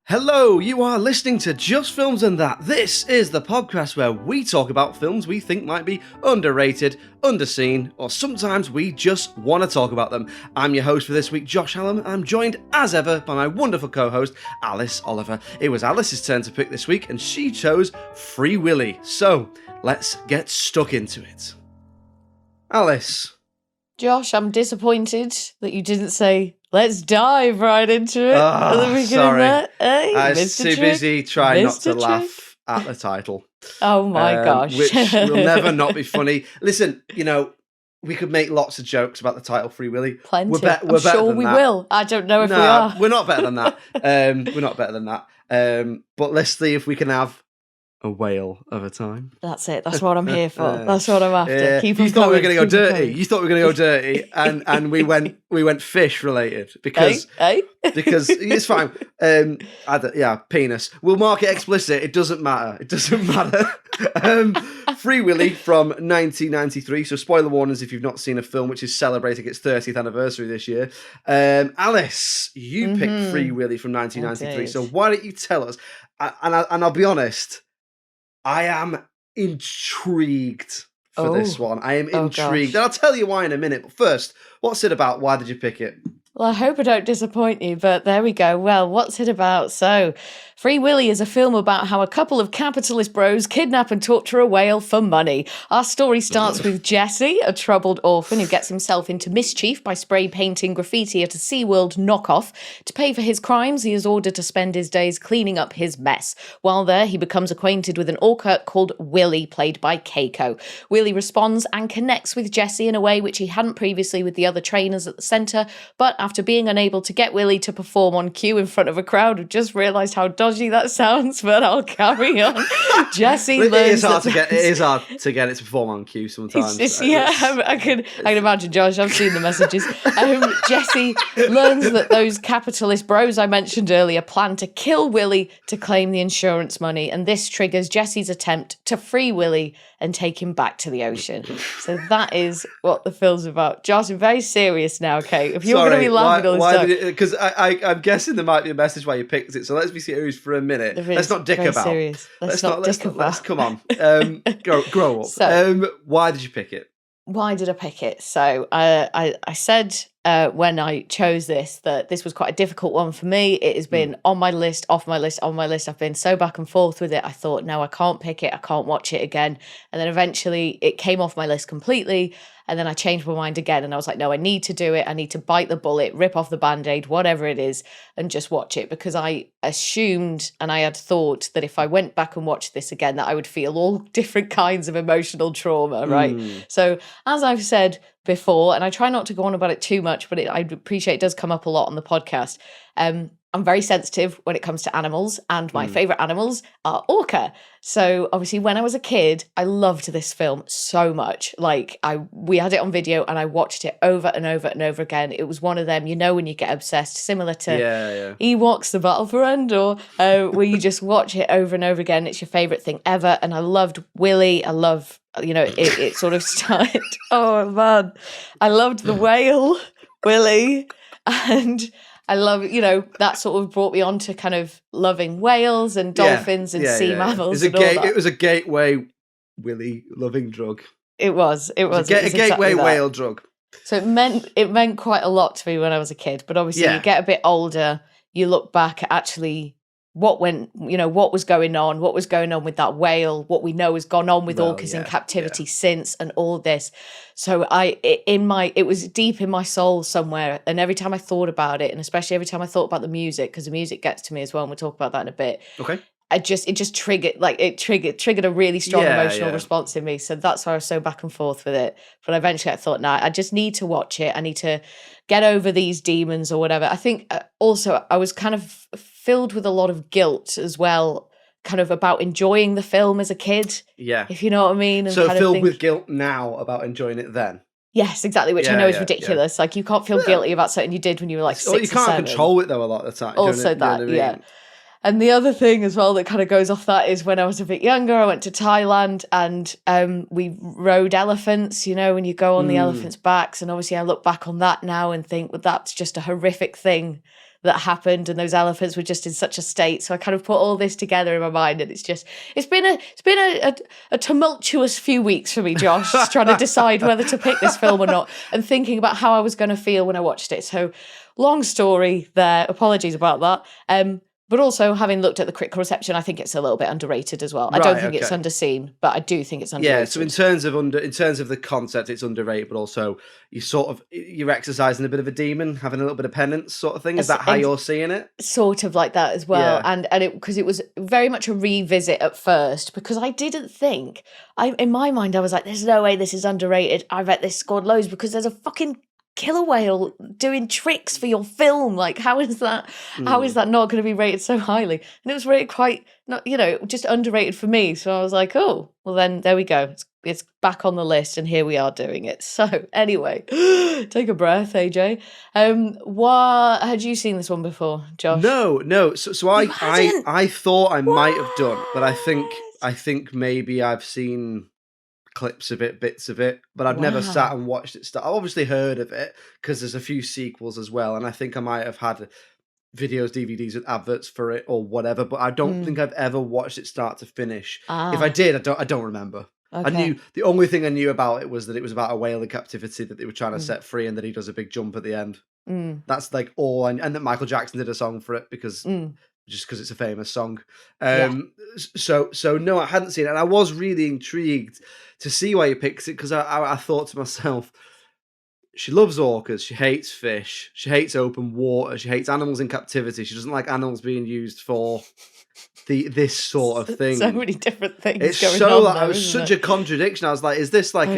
Hello, you are listening to Just Films and That. This is the podcast where we talk about films we think might be underrated, underseen, or sometimes we just want to talk about them. I'm your host for this week, Josh Hallam, and I'm joined as ever by my wonderful co-host, Alice Oliver. It was Alice's turn to pick this week, and she chose Free Willy. So, let's get stuck into it. Alice. Josh, I'm disappointed that you didn't say, let's dive right into it at the beginning sorry. there. Hey, I was too busy trying not to laugh at the title. Oh my gosh. Which will never not be funny. Listen, we could make lots of jokes about the title Free Willy. Plenty. We're I'm better sure than we that. will. I don't know if we are. We're not better than that. But let's see if we can have a whale of a time. That's it. That's what I'm here for. That's what I'm after. You thought we were going to go dirty. You thought we were going to go dirty, and we went fish related because it's fine. Penis. We'll mark it explicit. It doesn't matter. Free Willy from 1993. So spoiler warnings if you've not seen a film which is celebrating its 30th anniversary this year. Alice, you picked Free Willy from 1993. So why don't you tell us? And I'll be honest. I am intrigued for this one. I am intrigued. And I'll tell you why in a minute. But first, what's it about? Why did you pick it? Well, I hope I don't disappoint you, but there we go. Well, what's it about? So, Free Willy is a film about how a couple of capitalist bros kidnap and torture a whale for money. Our story starts with Jesse, a troubled orphan who gets himself into mischief by spray painting graffiti at a SeaWorld knockoff. To pay for his crimes, he is ordered to spend his days cleaning up his mess. While there, he becomes acquainted with an orca called Willy, played by Keiko. Willy responds and connects with Jesse in a way which he hadn't previously with the other trainers at the centre, but after being unable to get Willy to perform on cue in front of a crowd, I've just realised how dodgy that sounds, but I'll carry on. Jesse learns it is hard to get it to perform on cue sometimes. I can imagine, Josh. I've seen the messages. Jesse learns that those capitalist bros I mentioned earlier plan to kill Willy to claim the insurance money, and this triggers Jesse's attempt to free Willy and take him back to the ocean. So that is what the film's about. Josh, I'm very serious now, okay? If you're going to be laughing all this time. Because I'm guessing there might be a message why you picked it, so let's be serious for a minute. Let's not dick about. Serious. Let's not dick about. Let's come on. Grow up. So, why did you pick it? Why did I pick it? So I said when I chose this that this was quite a difficult one for me. It has been on my list, off my list, on my list. I've been so back and forth with it. I thought, no, I can't pick it. I can't watch it again. And then eventually it came off my list completely. And then I changed my mind again. And I was like, no, I need to do it. I need to bite the bullet, rip off the Band-Aid, whatever it is, and just watch it. Because I assumed and I had thought that if I went back and watched this again, that I would feel all different kinds of emotional trauma, right? So as I've said before, and I try not to go on about it too much, but I appreciate it does come up a lot on the podcast. I'm very sensitive when it comes to animals, and my favourite animals are orca. So obviously when I was a kid, I loved this film so much. Like we had it on video and I watched it over and over and over again. It was one of them, when you get obsessed, similar to Ewoks, The Battle for Endor, where you just watch it over and over again. It's your favourite thing ever. And I loved Willy. I love, it sort of started. Oh man, I loved the whale, Willy, and I love, that sort of brought me on to kind of loving whales and dolphins and sea mammals. It was a gateway Willy loving drug. It was a gateway exactly whale drug. So it meant quite a lot to me when I was a kid. But obviously you get a bit older, you look back at actually what was going on with that whale, what we know has gone on with orcas in captivity since, and all this. So it was deep in my soul somewhere. And every time I thought about it, and especially every time I thought about the music, because the music gets to me as well, and we'll talk about that in a bit. Okay. It just triggered a really strong emotional response in me. So that's why I was so back and forth with it. But eventually I thought, I just need to watch it. I need to get over these demons or whatever. I think also I was kind of filled with a lot of guilt as well, kind of about enjoying the film as a kid. Yeah. If you know what I mean. And so filled with guilt now about enjoying it then. Yes, exactly, which I know is ridiculous. Like you can't feel guilty about something you did when you were like 6 or 7. You can't control it though a lot of the time. Also And the other thing as well that kind of goes off that is when I was a bit younger, I went to Thailand and we rode elephants, when you go on the elephants' backs. And obviously I look back on that now and think, well, that's just a horrific thing that happened, and those elephants were just in such a state. So I kind of put all this together in my mind, and it's been a tumultuous few weeks for me, Josh, just trying to decide whether to pick this film or not, and thinking about how I was going to feel when I watched it. So long story there. Apologies about that. But also, having looked at the critical reception, I think it's a little bit underrated as well. I don't think it's underseen, but I do think it's underrated. Yeah, so in terms of the concept, it's underrated, but also you're exercising a bit of a demon, having a little bit of penance, sort of thing. Is that how you're seeing it? Sort of like that as well, and because it was very much a revisit at first, because I didn't think, in my mind, I was like, "There's no way this is underrated." I bet this scored loads because there's a fucking killer whale doing tricks for your film. Like, how is that not going to be rated so highly? And it was rated quite, not, just underrated for me. So I was like, oh, well then there we go, it's back on the list, and here we are doing it. So anyway, take a breath, AJ. Had you seen this one before, Josh? No. So I thought I might have done, but I think maybe I've seen clips of it, bits of it, but I've never sat and watched it start. I've obviously heard of it because there's a few sequels as well, and I think I might have had videos, DVDs with adverts for it or whatever, but I don't think I've ever watched it start to finish. If I did, I don't remember. Okay. I knew the only thing I knew about it was that it was about a whale in captivity that they were trying to set free, and that he does a big jump at the end. That's like all, and that Michael Jackson did a song for it because it's a famous song. So no, I hadn't seen it, and I was really intrigued to see why he picks it, because I thought to myself, she loves orcas, she hates fish, she hates open water, she hates animals in captivity, she doesn't like animals being used for this sort of thing. So many different things it's going so on. It was such a contradiction. I was like, is this like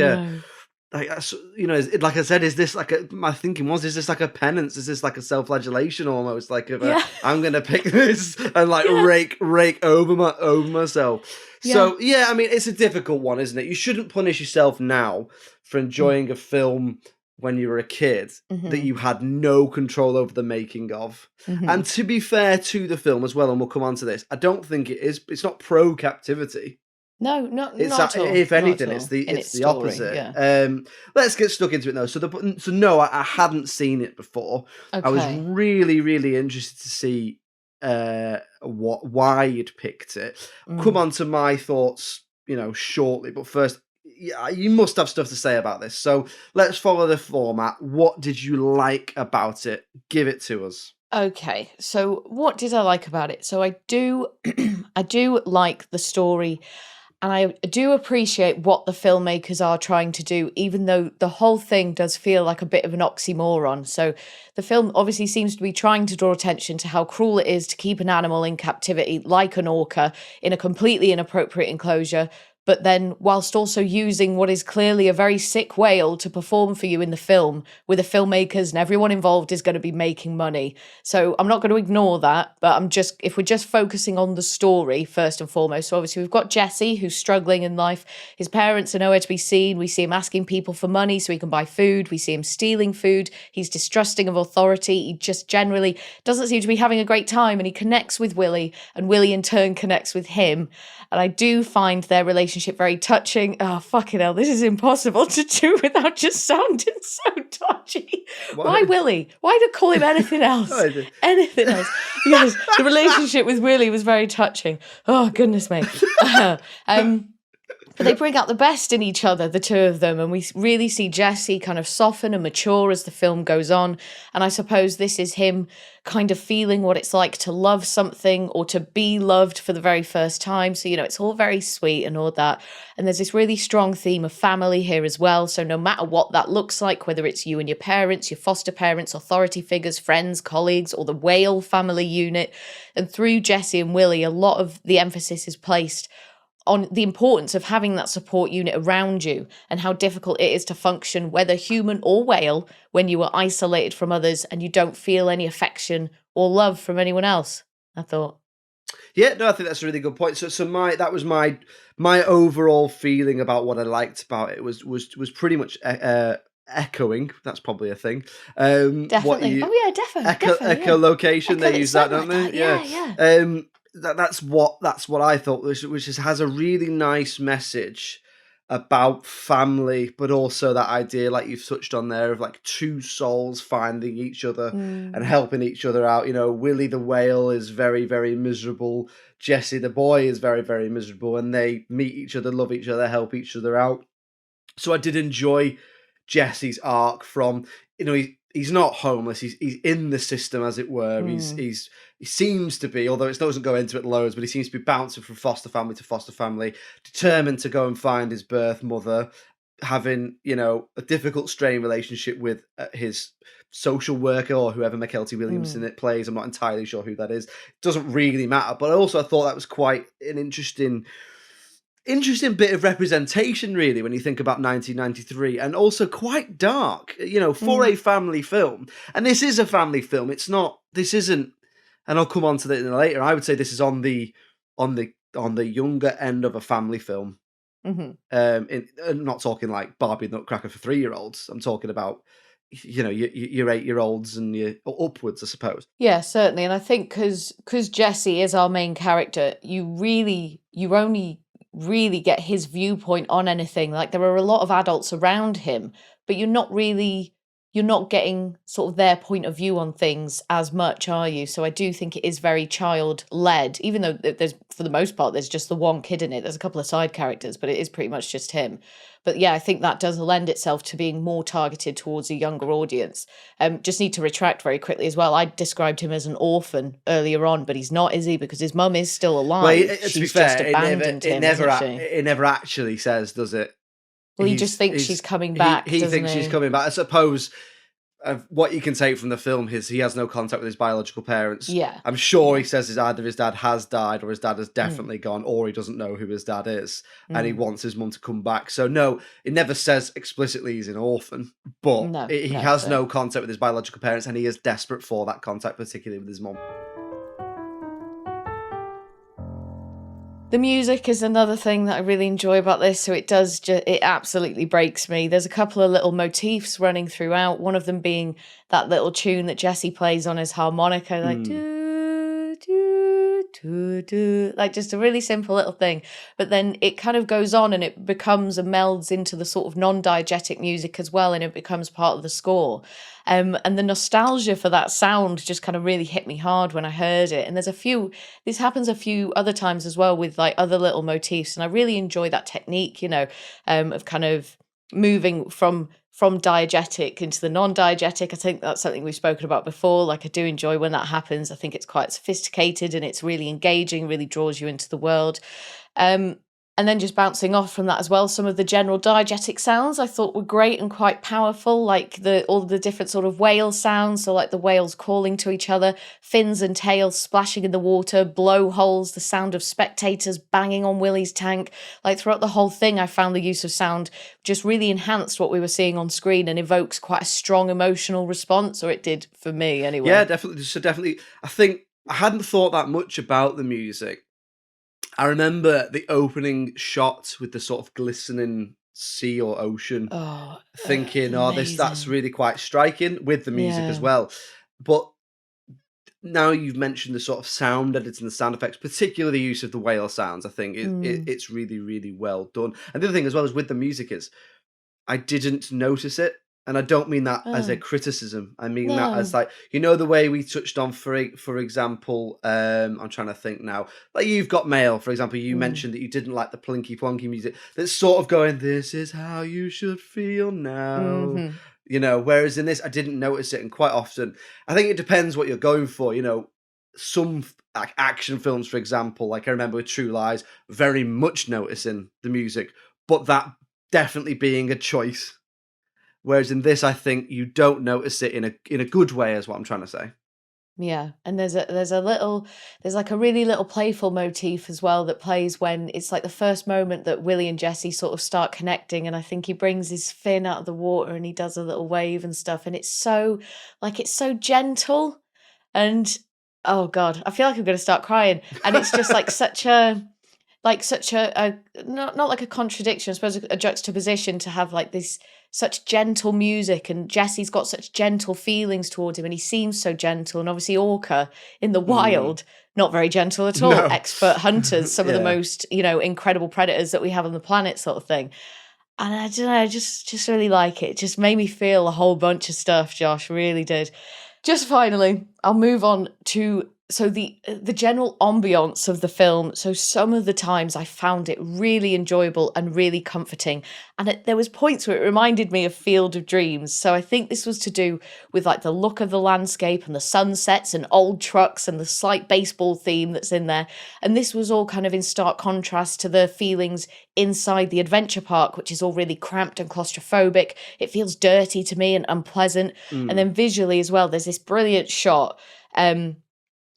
like I said, is this like my thinking was, is this like a penance? Is this like a self-flagellation almost? Like, I'm going to pick this and like rake over myself. Yeah. So, I mean, it's a difficult one, isn't it? You shouldn't punish yourself now for enjoying a film when you were a kid that you had no control over the making of. And to be fair to the film as well, and we'll come on to this, I don't think it's not pro-captivity. No, not at all. If anything, it's the opposite. Yeah. Let's get stuck into it though. So no, I hadn't seen it before. Okay. I was really, really interested to see why you'd picked it. Come on to my thoughts, shortly. But first, you must have stuff to say about this. So let's follow the format. What did you like about it? Give it to us. Okay, so what did I like about it? So I do like the story. And I do appreciate what the filmmakers are trying to do, even though the whole thing does feel like a bit of an oxymoron. So the film obviously seems to be trying to draw attention to how cruel it is to keep an animal in captivity, like an orca, in a completely inappropriate enclosure, but then whilst also using what is clearly a very sick whale to perform for you in the film, with the filmmakers and everyone involved is going to be making money. So I'm not going to ignore that, but if we're just focusing on the story first and foremost. So obviously we've got Jesse, who's struggling in life. His parents are nowhere to be seen. We see him asking people for money so he can buy food. We see him stealing food. He's distrusting of authority. He just generally doesn't seem to be having a great time, and he connects with Willy, and Willy in turn connects with him. And I do find their relationship very touching. Oh, fucking hell, this is impossible to do without just sounding so dodgy. Why Willy? Why not call him anything else? Anything else? Yes, the relationship with Willy was very touching. Oh, goodness me. But they bring out the best in each other, the two of them, and we really see Jesse kind of soften and mature as the film goes on. And I suppose this is him kind of feeling what it's like to love something or to be loved for the very first time. So, it's all very sweet and all that. And there's this really strong theme of family here as well. So no matter what that looks like, whether it's you and your parents, your foster parents, authority figures, friends, colleagues, or the whale family unit, and through Jesse and Willy, a lot of the emphasis is placed on the importance of having that support unit around you, and how difficult it is to function, whether human or whale, when you are isolated from others and you don't feel any affection or love from anyone else, I thought. Yeah, no, I think that's a really good point. So that was my overall feeling about what I liked about it was pretty much echoing. That's probably a thing. Definitely. Definitely. Echolocation. They use that, don't they? Yeah. That's what I thought, which has a really nice message about family, but also that idea, like you've touched on there, of like two souls finding each other and Mm, helping each other out. You know, Willy the whale is very, very miserable. Jesse the boy is very, very miserable, and they meet each other, love each other, help each other out. So I did enjoy Jesse's arc from, he's not homeless. He's in the system, as it were. mm, He seems to be, although it doesn't go into it loads, but he seems to be bouncing from foster family to foster family, determined to go and find his birth mother, having a difficult, strained relationship with his social worker or whoever McKelty Williamson mm. it plays. I'm not entirely sure who that is. It doesn't really matter. But I thought that was quite an interesting bit of representation, really, when you think about 1993, and also quite dark, for a Mm. family film. And this is a family film. This isn't, and I'll come on to that later. I would say this is on the younger end of a family film. Mhm. I'm not talking like Barbie Nutcracker for 3-year-olds. I'm talking about, your 8-year-olds and your upwards, I suppose. Yeah, certainly. And I think because Jesse is our main character, you only really get his viewpoint on anything. Like there are a lot of adults around him, but you're not getting sort of their point of view on things as much, are you? So I do think it is very child led, even though there's, for the most part, there's just the one kid in it. There's a couple of side characters, but it is pretty much just him. But yeah, I think that does lend itself to being more targeted towards a younger audience. Just need to retract very quickly as well. I described him as an orphan earlier on, but he's not, is he? Because his mum is still Well, alive. to be She's fair, just abandoned him, isn't she? it never actually says, does it? Well, he just thinks she's coming back, He doesn't thinks she's he? coming back. I suppose what you can take from the film is he has no contact with his biological parents. Yeah. I'm sure Yeah. he says either his dad has died or his dad has Mm, definitely gone, or he doesn't know who his dad is, and he mm. wants his mum to come back. So no, it never says explicitly he's an orphan, but No, he no. has So no contact with his biological parents, and he is desperate for that contact, particularly with his mum. the music is another thing that I really enjoy about this. So it absolutely breaks me. There's a couple of little motifs running throughout. One of them being that little tune that Jesse plays on his harmonica, like do do do do, like just a really simple little thing. But then it kind of goes on and it becomes and melds into the sort of non-diegetic music as well, and it becomes part of the score. And the nostalgia for that sound just kind of really hit me hard when I heard it. And this happens a few other times as well with like other little motifs. And I really enjoy that technique, of kind of moving from diegetic into the non-diegetic. I think that's something we've spoken about before. Like I do enjoy when that happens. I think it's quite sophisticated and it's really engaging, really draws you into the world. And then just bouncing off from that as well, some of the general diegetic sounds I thought were great and quite powerful, like all the different sort of whale sounds, so like the whales calling to each other, fins and tails splashing in the water, blowholes, the sound of spectators banging on Willy's tank. Like throughout the whole thing, I found the use of sound just really enhanced what we were seeing on screen and evokes quite a strong emotional response, or it did for me anyway. Yeah, definitely. So definitely, I think I hadn't thought that much about the music. I remember the opening shot with the sort of glistening sea or ocean, Oh, thinking, that's amazing. really quite striking with the music as Yeah. well. But now you've mentioned the sort of sound edits and the sound effects, particularly the use of the whale sounds, I think it's really, really well done. And the other thing as well is with the music is I didn't notice it. And I don't mean that as a Oh, criticism. I mean that as no. like, the way we touched on, for example, I'm trying to think now, like You've Got Mail, for example, you Mm. mentioned that you didn't like the plinky plonky music. That's sort of going, this is how you should feel now. Mhm. Whereas in this, I didn't notice it. And quite often, I think it depends what you're going for. Some like action films, for example, like I remember with True Lies, very much noticing the music, but that definitely being a choice. Whereas in this, I think you don't notice it in a good way, is what I'm trying to say. Yeah, and there's like a really little playful motif as well that plays when it's like the first moment that Willy and Jesse sort of start connecting, and I think he brings his fin out of the water and he does a little wave and stuff, and it's so gentle, and oh God, I feel like I'm gonna start crying, and it's just like such a like such a not like a contradiction, I suppose a juxtaposition to have like this such gentle music, and Jesse's got such gentle feelings towards him, and he seems so gentle, and obviously Orca in the wild, not very gentle at all. No. Expert hunters, some of the Yeah. most, incredible predators that we have on the planet, sort of thing. And I don't know, I just really like it. It just made me feel a whole bunch of stuff, Josh, really did. Just finally, I'll move on to the general ambiance of the film. So some of the times I found it really enjoyable and really comforting, and there was points where it reminded me of Field of Dreams. So I think this was to do with like the look of the landscape and the sunsets and old trucks and the slight baseball theme that's in there. And this was all kind of in stark contrast to the feelings inside the adventure park, which is all really cramped and claustrophobic. It feels dirty to me and unpleasant. And then visually as well, there's this brilliant shot.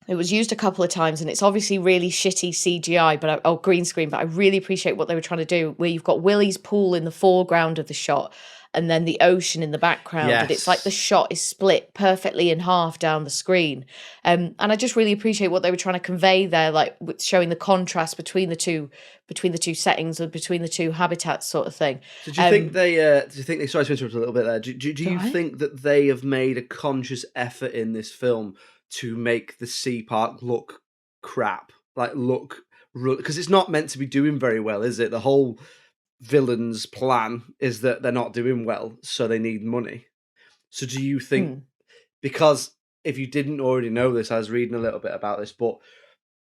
It was used a couple of times, and it's obviously really shitty CGI, or green screen, but I really appreciate what they were trying to do, where you've got Willy's pool in the foreground of the shot and then the ocean in the background. Yes. And it's like the shot is split perfectly in half down the screen. And I just really appreciate what they were trying to convey there, like with showing the contrast between the two settings or between the two habitats, sort of thing. So do you think they sorry to interrupt a little bit there. Do you Right. think that they have made a conscious effort in this film to make the sea park look crap? Like because it's not meant to be doing very well, is it? The whole villain's plan is that they're not doing well, so they need money. So do you think, because if you didn't already know this, I was reading a little bit about this, but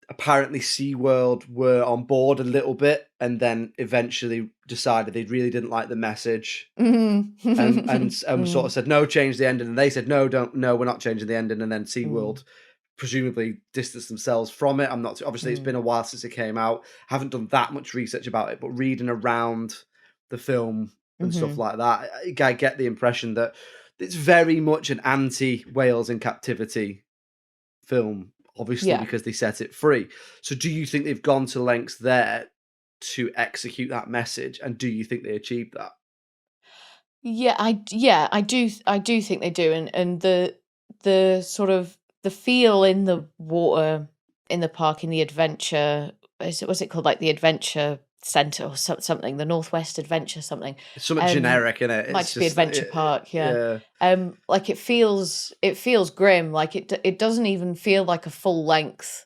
apparently SeaWorld were on board a little bit and then eventually decided they really didn't like the message and sort of said, no, change the ending. And they said, no, we're not changing the ending. And then SeaWorld presumably distanced themselves from it. Obviously it's been a while since it came out. Haven't done that much research about it, but reading around the film and stuff like that, I get the impression that it's very much an anti-whales in captivity film, obviously, because they set it free. So do you think they've gone to lengths there to execute that message, and do you think they achieved that? I do think they do, and the sort of the feel in the water in the park, in the adventure, what's it called, like the adventure center or something, the Northwest Adventure something. It's something generic, isn't it? Might just be adventure park, yeah. Yeah. Like it feels grim. Like it doesn't even feel like a full length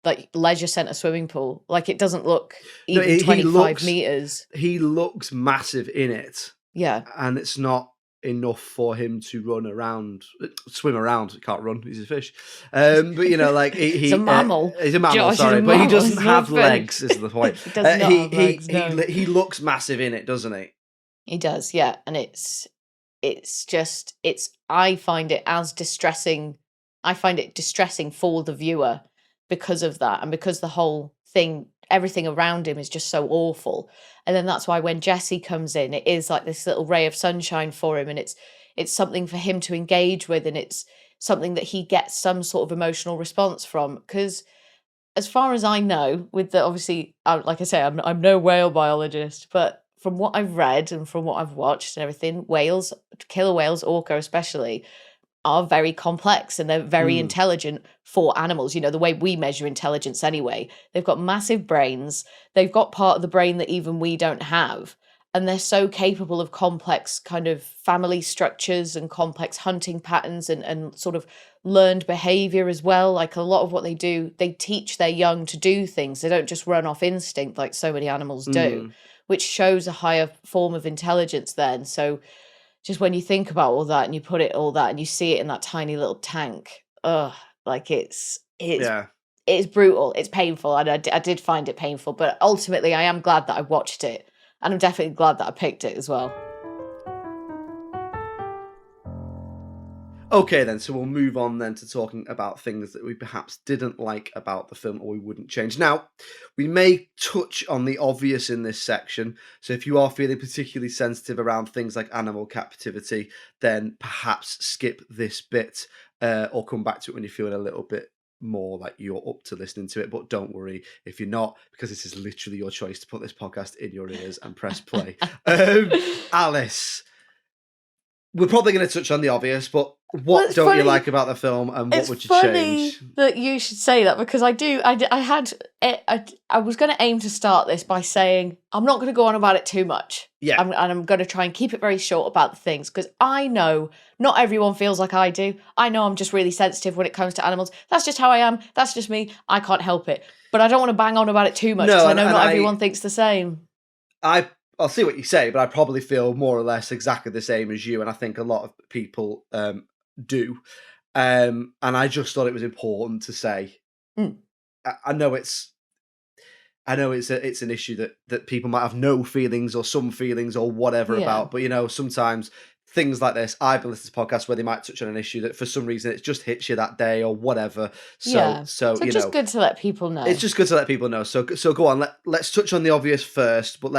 like leisure center swimming pool. Like it doesn't look even 25 meters. He looks massive in it. Yeah. And it's not enough for him to swim around. He can't run, he's a fish. But like he's a mammal. He's a mammal, Josh, sorry, but he doesn't have fish. legs, is the point. He does not have legs, no. He looks massive in it, doesn't he? He does, yeah. And I find it distressing for the viewer because of that, and because the whole thing, everything around him is just so awful. And then that's why when Jesse comes in, it is like this little ray of sunshine for him, and it's something for him to engage with, and it's something that he gets some sort of emotional response from. Because as far as I know, obviously, like I say, I'm no whale biologist, but from what I've read and from what I've watched and everything, killer whales, orca especially, are very complex, and they're very intelligent for animals, the way we measure intelligence anyway. They've got massive brains. They've got part of the brain that even we don't have. And they're so capable of complex kind of family structures and complex hunting patterns and sort of learned behavior as well. Like a lot of what they do, they teach their young to do things. They don't just run off instinct like so many animals do, which shows a higher form of intelligence then. So just when you think about all that and you put it all that and you see it in that tiny little tank, like it's brutal. It's painful. And I did find it painful, but ultimately I am glad that I watched it, and I'm definitely glad that I picked it as well. Okay then, so we'll move on then to talking about things that we perhaps didn't like about the film or we wouldn't change. Now, we may touch on the obvious in this section, so if you are feeling particularly sensitive around things like animal captivity, then perhaps skip this bit or come back to it when you're feeling a little bit more like you're up to listening to it. But don't worry if you're not, because this is literally your choice to put this podcast in your ears and press play. Alice, we're probably going to touch on the obvious, but Well, what it's don't you funny- like about the film, and what It's would you funny change? that you should say that, because I was going to aim to start this by saying I'm not going to go on about it too much. Yeah. And I'm going to try and keep it very short about the things, because I know not everyone feels like I do. I know I'm just really sensitive when it comes to animals. That's just how I am. That's just me. I can't help it. But I don't want to bang on about it too much, No, because I and- know and not everyone thinks the same. I'll see what you say, but I probably feel more or less exactly the same as you, and I think a lot of people do. And I just thought it was important to say. Mm. I know it's an issue that people might have no feelings or some feelings or whatever Yeah. about, but sometimes things like this, I've been listening to podcasts where they might touch on an issue that for some reason it just hits you that day or whatever. So it's just good to let people know. it's just good to let people know. So go on. Let's touch on the obvious first, but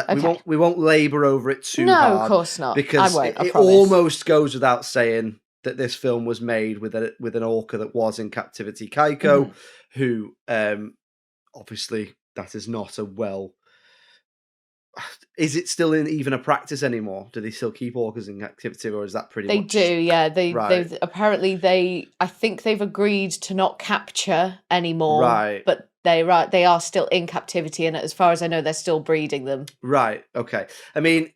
we won't labour over it too hard. No, of course not. Because I won't, I it promise. almost goes without saying that this film was made with an orca that was in captivity, Keiko, who obviously that is not a well. Is it still in even a practice anymore? Do they still keep orcas in captivity, or is that pretty They much? do, yeah. Right. I think they've agreed to not capture anymore. Right. But they are still in captivity, and as far as I know, they're still breeding them. Right. Okay. I mean,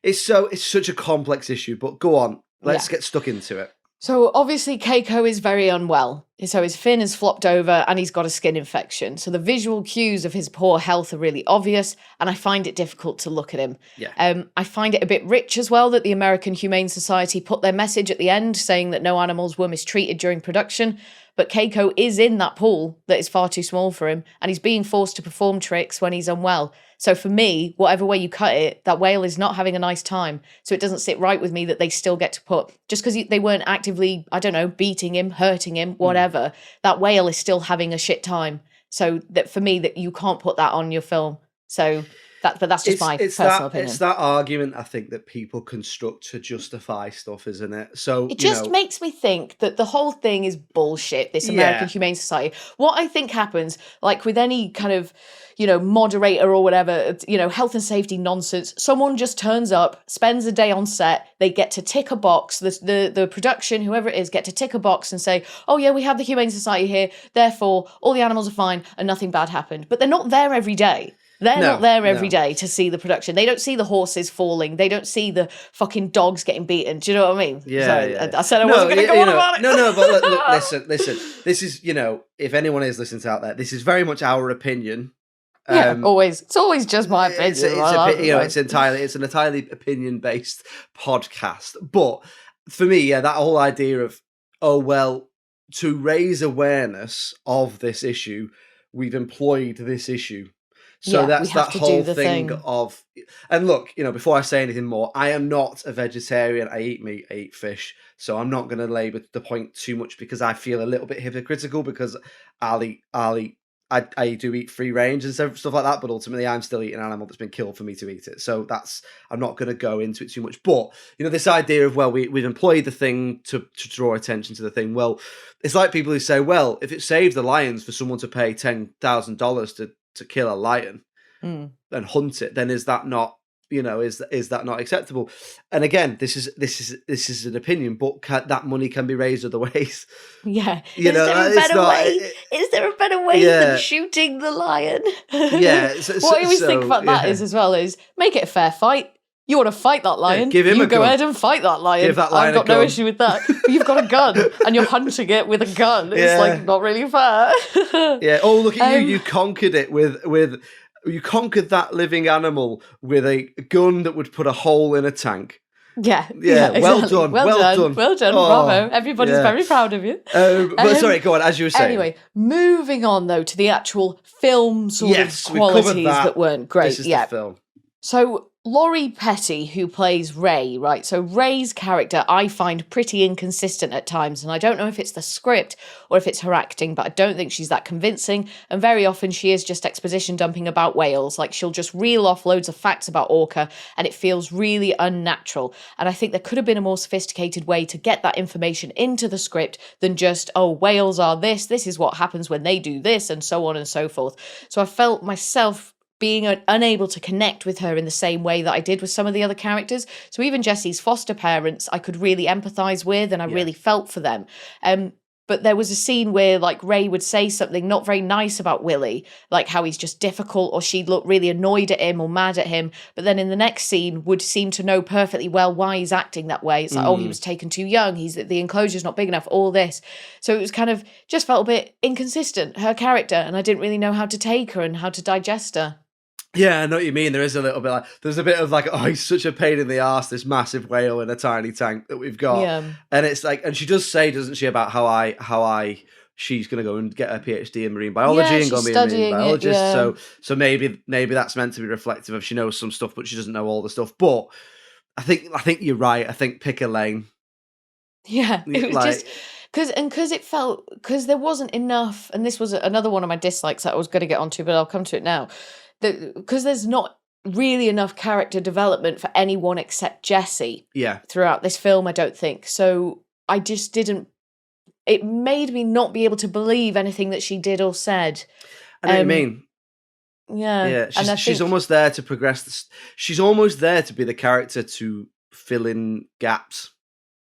it's such a complex issue, but go on. Let's get stuck into it. So obviously Keiko is very unwell. So his fin has flopped over and he's got a skin infection. So the visual cues of his poor health are really obvious, and I find it difficult to look at him. Yeah. I find it a bit rich as well that the American Humane Society put their message at the end saying that no animals were mistreated during production. But Keiko is in that pool that is far too small for him, and he's being forced to perform tricks when he's unwell. So for me, whatever way you cut it, that whale is not having a nice time. So it doesn't sit right with me that they still get to put, just because they weren't actively, I don't know, beating him, hurting him, whatever, that whale is still having a shit time. So that for me, that you can't put that on your film. So but that's just my personal opinion. It's that argument, I think, that people construct to justify stuff, isn't it? So it just makes me think that the whole thing is bullshit, this American Humane Society. What I think happens, like with any kind of, moderator or whatever, health and safety nonsense, someone just turns up, spends a day on set, they get to tick a box, the production, whoever it is, get to tick a box and say, oh yeah, we have the Humane Society here, therefore all the animals are fine and nothing bad happened. But they're not there every day. They're not there every day to see the production. They don't see the horses falling. They don't see the fucking dogs getting beaten. Do you know what I mean? Yeah. I said I wasn't going to go on about it. No, but look, listen. This is, if anyone is listening out there, this is very much our opinion. Always. It's always just my opinion. It's an entirely opinion-based podcast. But for me, that whole idea of, to raise awareness of this issue, we've employed this issue. So that's that whole thing of, and look, before I say anything more, I am not a vegetarian. I eat meat, I eat fish. So I'm not going to labour the point too much, because I feel a little bit hypocritical, because I do eat free range and stuff like that, but ultimately I'm still eating an animal that's been killed for me to eat it. So I'm not going to go into it too much. But, this idea of, we've employed the thing to draw attention to the thing. Well, it's like people who say, well, if it saves the lions for someone to pay $10,000 to kill a lion and hunt it, then is that not, is that not acceptable? And again, this is an opinion, but that money can be raised other ways. Yeah. Is there a better way than shooting the lion? Yeah. What I always think about that is make it a fair fight. You want to fight that lion? Give him a gun. Go ahead and fight that lion. Give that lion I've got no issue with that. But you've got a gun and you're hunting it with a gun. It's not really fair. Yeah. Oh, look at you! You conquered it with. You conquered that living animal with a gun that would put a hole in a tank. Yeah. Exactly. Well done. Well done. Oh, bravo. Everybody's very proud of you. But sorry, go on, as you were saying. Anyway, moving on though to the actual film sort of qualities that weren't great. This is the film. So Laurie Petty, who plays Ray, right? So Ray's character I find pretty inconsistent at times, and I don't know if it's the script or if it's her acting, but I don't think she's that convincing, and very often she is just exposition dumping about whales. Like, she'll just reel off loads of facts about orca, and it feels really unnatural. And I think there could have been a more sophisticated way to get that information into the script than just, oh, whales are this is what happens when they do this, and so on and so forth. So I felt myself being unable to connect with her in the same way that I did with some of the other characters. So even Jesse's foster parents, I could really empathise with, and I really felt for them. But there was a scene where like Ray would say something not very nice about Willy, like how he's just difficult, or she'd look really annoyed at him or mad at him. But then in the next scene would seem to know perfectly well why he's acting that way. It's like, oh, he was taken too young. The enclosure's not big enough, all this. So it was kind of just felt a bit inconsistent, her character. And I didn't really know how to take her and how to digest her. Yeah, I know what you mean. There is a little bit like, there's a bit of like, oh, he's such a pain in the arse, this massive whale in a tiny tank that we've got. Yeah. And it's like, and she does say, doesn't she, about how she's going to go and get her PhD in marine biology and go and be a marine biologist. So maybe that's meant to be reflective of she knows some stuff, but she doesn't know all the stuff. But I think you're right. I think pick a lane. Yeah, it was like, just because there wasn't enough, and this was another one of my dislikes that I was going to get onto, but I'll come to it now. Because there's not really enough character development for anyone except Jesse throughout this film, I don't think. So I just didn't, it made me not be able to believe anything that she did or said. I know what you mean. Yeah. She's almost there to progress. She's almost there to be the character to fill in gaps.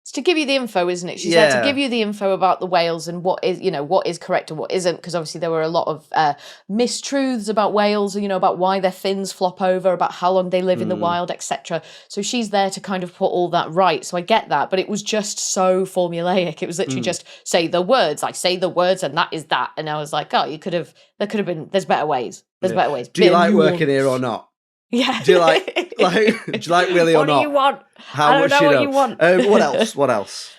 It's to give you the info, isn't it? She's there to give you the info about the whales and what is correct and what isn't, because obviously there were a lot of mistruths about whales, about why their fins flop over, about how long they live in the wild, etc. So she's there to kind of put all that right. So I get that, but it was just so formulaic. It was literally just say the words, and that is that. And I was like, oh, there could have been, there's better ways. There's better ways. Do you like working here or not? Yeah. Do you like do you like Willy or not? What do you want? How I don't know what you want. What else?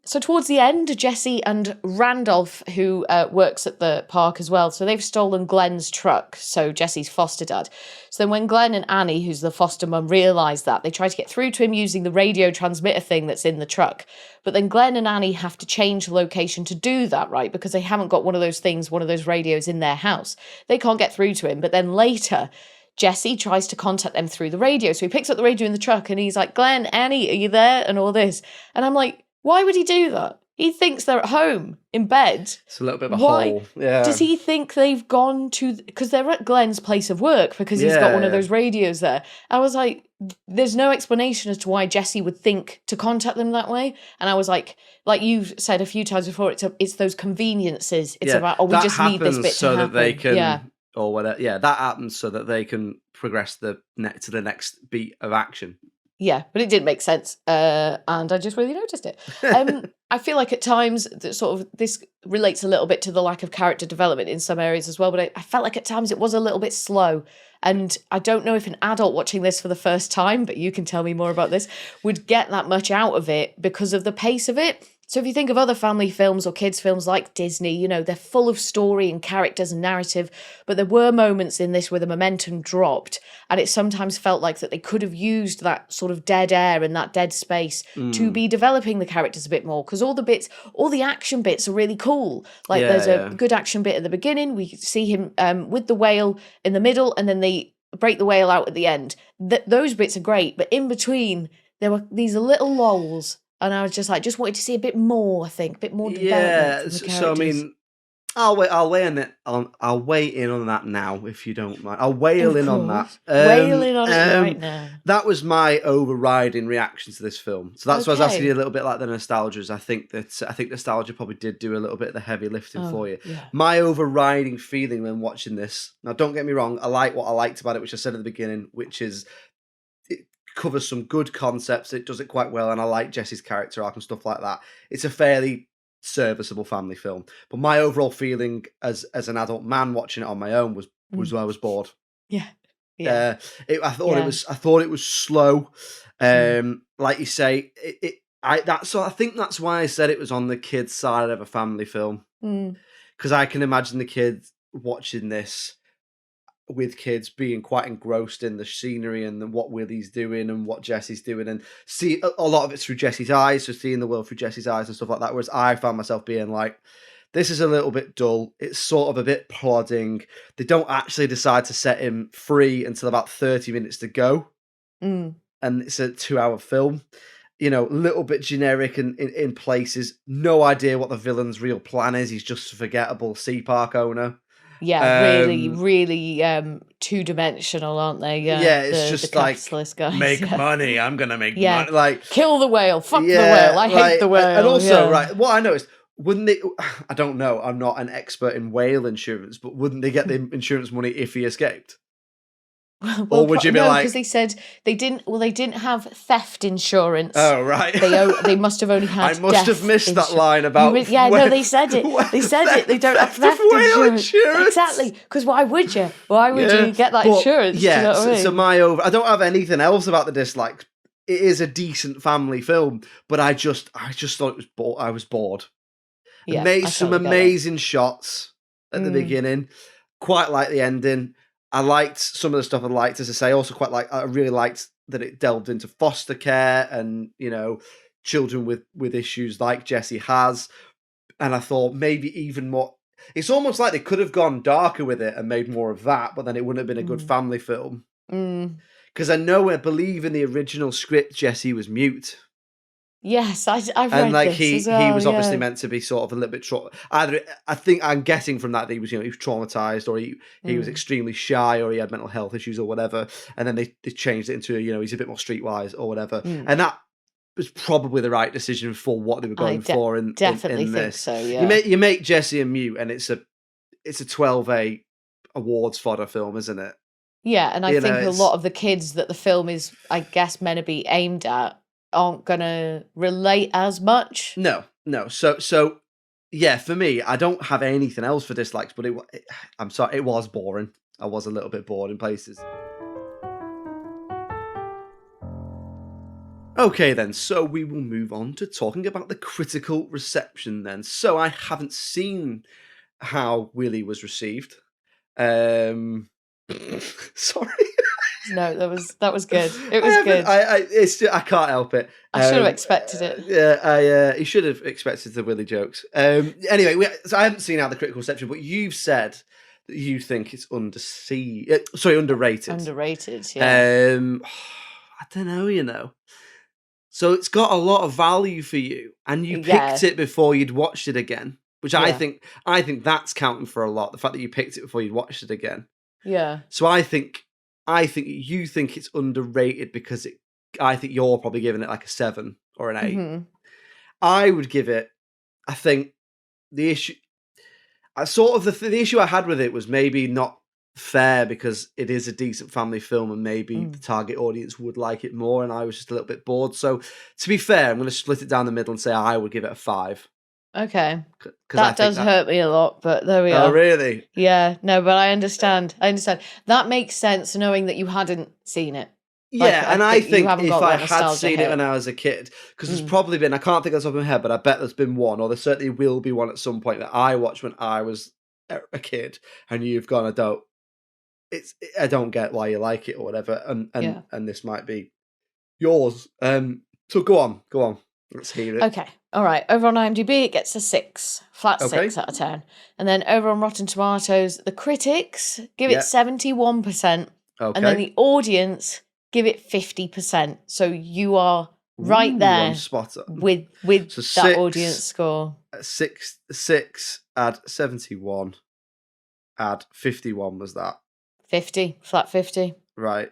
So towards the end, Jesse and Randolph, who works at the park as well, so they've stolen Glenn's truck, so Jesse's foster dad. So then when Glenn and Annie, who's the foster mum, realise that, they try to get through to him using the radio transmitter thing that's in the truck. But then Glenn and Annie have to change the location to do that, right? Because they haven't got one of those radios in their house. They can't get through to him. But then later, Jesse tries to contact them through the radio. So he picks up the radio in the truck and he's like, Glenn, Annie, are you there? And all this. And I'm like, why would he do that? He thinks they're at home in bed. It's a little bit of a hole. Yeah. Does he think they've gone to... Because they're at Glenn's place of work because he's got one of those radios there. I was like, there's no explanation as to why Jesse would think to contact them that way. And I was like you've said a few times before, it's those conveniences. It's about, we just need this bit to happen. So that they can... Or whatever. Yeah, that happens so that they can progress to the next beat of action. Yeah, but it didn't make sense, and I just really noticed it. I feel like at times that sort of this relates a little bit to the lack of character development in some areas as well. But I felt like at times it was a little bit slow, and I don't know if an adult watching this for the first time, but you can tell me more about this, would get that much out of it because of the pace of it. So if you think of other family films or kids films like Disney, they're full of story and characters and narrative, but there were moments in this where the momentum dropped, and it sometimes felt like that they could have used that sort of dead air and that dead space to be developing the characters a bit more, because all the action bits are really cool. Like there's a good action bit at the beginning, we see him with the whale in the middle, and then they break the whale out at the end. Those bits are great, but in between there were these little lulls. And I was just like, just wanted to see a bit more, I think, a bit more development. Yeah, so I mean, I'll weigh in on that now, if you don't mind. I'll wail in on that. Wail in on it right now. That was my overriding reaction to this film. So that's why I was asking you a little bit like the nostalgias. I think nostalgia probably did do a little bit of the heavy lifting for you. Yeah. My overriding feeling when watching this, now don't get me wrong, I like what I liked about it, which I said at the beginning, which is covers some good concepts. It does it quite well, and I like Jesse's character arc and stuff like that. It's a fairly serviceable family film. But my overall feeling as an adult man watching it on my own was I was bored. Yeah. I thought it was slow. Like you say, I think that's why I said it was on the kids' side of a family film. Because I can imagine the kids watching this with kids being quite engrossed in the scenery and what Willy's doing and what Jesse's doing, and see a lot of it's through Jesse's eyes, so seeing the world through Jesse's eyes and stuff like that. Whereas I found myself being like, this is a little bit dull. It's sort of a bit plodding. They don't actually decide to set him free until about 30 minutes to go. And it's a 2-hour film. A little bit generic in places. No idea what the villain's real plan is. He's just a forgettable sea park owner. really, really two-dimensional, aren't they? Yeah, it's just the like capitalist guys. make money. I'm gonna make money. Like kill the whale. Fuck the whale. I hate the whale. And also, right, what I noticed, wouldn't they? I don't know. I'm not an expert in whale insurance, but wouldn't they get the insurance money if he escaped? Or would you be like? Because they said they didn't. Well, they didn't have theft insurance. Oh right. They must have only had. I must have missed that line about. No, they said it. They said it. They don't have theft insurance. Exactly. Because why would you? Why would you get that insurance? Yeah. Do you know what I mean? So I don't have anything else about the dislikes. It is a decent family film, but I just thought it was I was bored. Yeah, it made some amazing shots at the beginning. Quite like the ending. I liked some of the stuff I liked, as I say. I really liked that it delved into foster care and, children with issues like Jessie has. And I thought maybe even more. It's almost like they could have gone darker with it and made more of that, but then it wouldn't have been a good family film. Because I believe in the original script, Jessie was mute. Yes, I've read this as well, he was obviously meant to be sort of a little bit I think I'm getting from that he was he was traumatized, or he was extremely shy, or he had mental health issues or whatever, and then they changed it into he's a bit more streetwise or whatever, and that was probably the right decision for what they were going for. Definitely in think this. so. Yeah, you make Jessie a mute, and it's a 12A awards fodder film, isn't it? Yeah, and I think a lot of the kids that the film is, I guess, meant to be aimed at aren't gonna relate as much. No. So yeah, for me, I don't have anything else for dislikes, but I'm sorry, it was boring. I was a little bit bored in places. Okay then, so we will move on to talking about the critical reception then. So I haven't seen how Willy was received. Sorry. No, that was good. It was good. I can't help it. I should have expected it. Yeah, you should have expected the Willy jokes. Anyway, so I haven't seen out the critical reception, but you've said that you think it's underrated. Underrated, yeah. I don't know, So it's got a lot of value for you, and you picked it before you'd watched it again, which I think that's counting for a lot. The fact that you picked it before you'd watched it again. Yeah. So I think you think it's underrated because I think you're probably giving it like a 7 or an 8. Mm-hmm. I would give it. I think the issue, the issue I had with it was maybe not fair because it is a decent family film and maybe the target audience would like it more, and I was just a little bit bored. So to be fair, I'm going to split it down the middle and say I would give it a 5. Okay. That does hurt me a lot, but there we are. Oh, really? Yeah, no, but I understand. That makes sense knowing that you hadn't seen it. Yeah, and I think if I had seen it when I was a kid, because there's probably been, I can't think of the top of my head, but I bet there's been one, or there certainly will be one at some point that I watched when I was a kid, and you've gone, I don't get why you like it or whatever, and this might be yours. So go on. Let's hear it. Okay. All right. Over on IMDb, it gets a 6. Flat 6 out of 10. And then over on Rotten Tomatoes, the critics give it 71%. Okay. And then the audience give it 50%. So you are right there with that audience score. 6 add 71. Add 51 was that? 50. Flat 50. Right.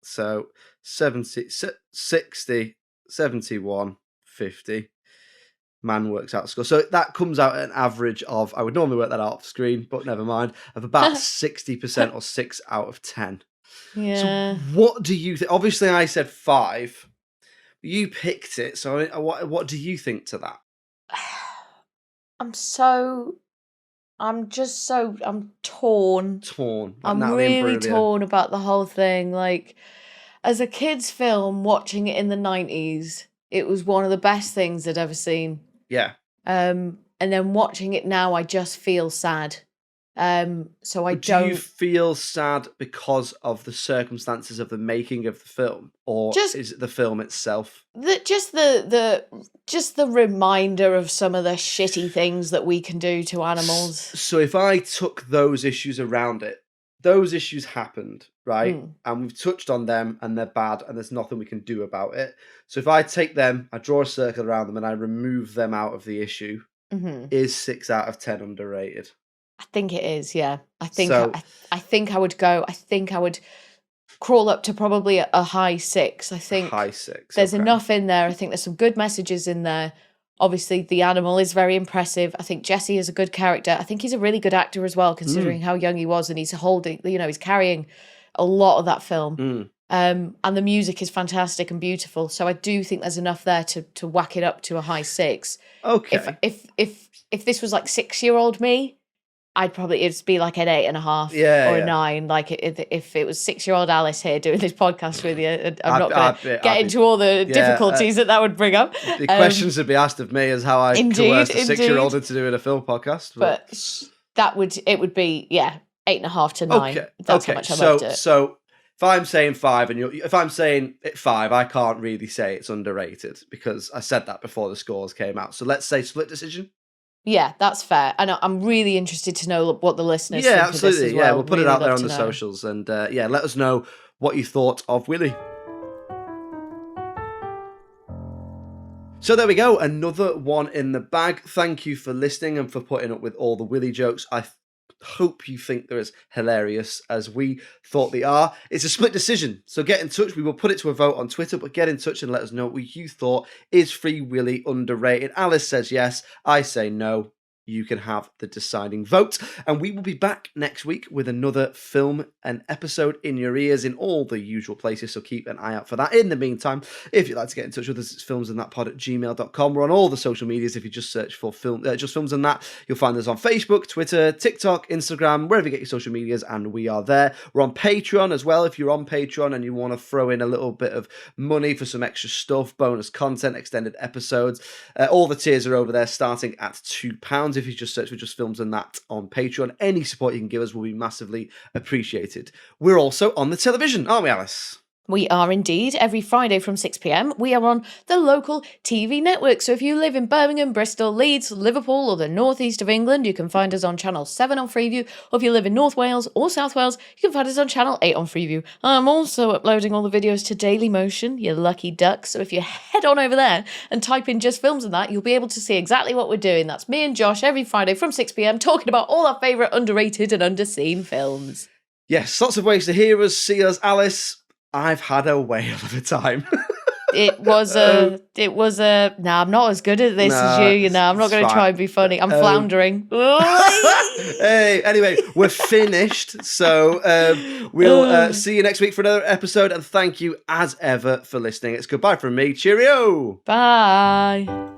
So 60, 71, 50. Man works out score. So that comes out at an average of, I would normally work that out off screen, but never mind, of about 60% or 6 out of 10. Yeah. So what do you think? Obviously, I said 5. You picked it. So what do you think to that? I'm torn. I'm really torn about the whole thing. Like, as a kid's film, watching it in the 90s, it was one of the best things I'd ever seen. Yeah. And then watching it now, I just feel sad. Do you feel sad because of the circumstances of the making of the film, or is it the film itself? Just the reminder of some of the shitty things that we can do to animals. So if I took those issues around it, those issues happened, right? And we've touched on them, and they're bad, and there's nothing we can do about it. So if I take them, I draw a circle around them, and I remove them out of the issue, is 6 out of 10 underrated? I think it is, yeah. I think So- I think I would go. I think I would crawl up to probably a high 6. I think High 6. there's okay. enough in there. I think there's some good messages in there. Obviously, the animal is very impressive. I think Jesse is a good character. I think he's a really good actor as well, considering how young he was, and he's holding, he's carrying a lot of that film. And the music is fantastic and beautiful. So I do think there's enough there to whack it up to a high 6. Okay. If this was like 6-year-old me, it'd be like an 8.5 or a 9. Like if it was 6-year-old Alice here doing this podcast with you, I'm not going to get into all the difficulties that would bring up. The questions would be asked of me as how I coerced a 6-year-old into doing a film podcast. But it would be 8.5 to 9. Okay. That's how much I loved it. So if I'm saying 5 and if I'm saying 5, I can't really say it's underrated because I said that before the scores came out. So let's say split decision. Yeah, that's fair. And I'm really interested to know what the listeners think absolutely. of this as well. Yeah, we'll put it out there on the know. socials. And let us know what you thought of Willy. So there we go, another one in the bag. Thank you for listening and for putting up with all the Willy jokes. I hope you think they're as hilarious as we thought they are. It's a split decision, so get in touch. We will put it to a vote on Twitter, but get in touch and let us know what you thought. Is Free Willy underrated? Alice says yes. I say no. You can have the deciding vote. And we will be back next week with another film and episode in your ears in all the usual places, so keep an eye out for that. In the meantime, if you'd like to get in touch with us, it's filmsandthatpod@gmail.com. We're on all the social medias. If you just search for Just Films and That, you'll find us on Facebook, Twitter, TikTok, Instagram, wherever you get your social medias, and we are there. We're on Patreon as well. If you're on Patreon and you want to throw in a little bit of money for some extra stuff, bonus content, extended episodes, all the tiers are over there starting at £2. If you just search for Just Films and That on Patreon, any support you can give us will be massively appreciated. We're also on the television, aren't we, Alice? We are indeed. Every Friday from 6 p.m, we are on the local TV network. So if you live in Birmingham, Bristol, Leeds, Liverpool, or the northeast of England, you can find us on Channel 7 on Freeview. Or if you live in North Wales or South Wales, you can find us on Channel 8 on Freeview. I'm also uploading all the videos to Daily Motion, you lucky duck. So if you head on over there and type in Just Films and That, you'll be able to see exactly what we're doing. That's me and Josh every Friday from 6 p.m, talking about all our favourite underrated and underseen films. Yes, lots of ways to hear us, see us. Alice, I've had a whale of a time. It was a, I'm not as good at this as you, I'm not going to try and be funny. I'm floundering. Hey, anyway, we're finished. So we'll see you next week for another episode. And thank you as ever for listening. It's goodbye from me. Cheerio. Bye.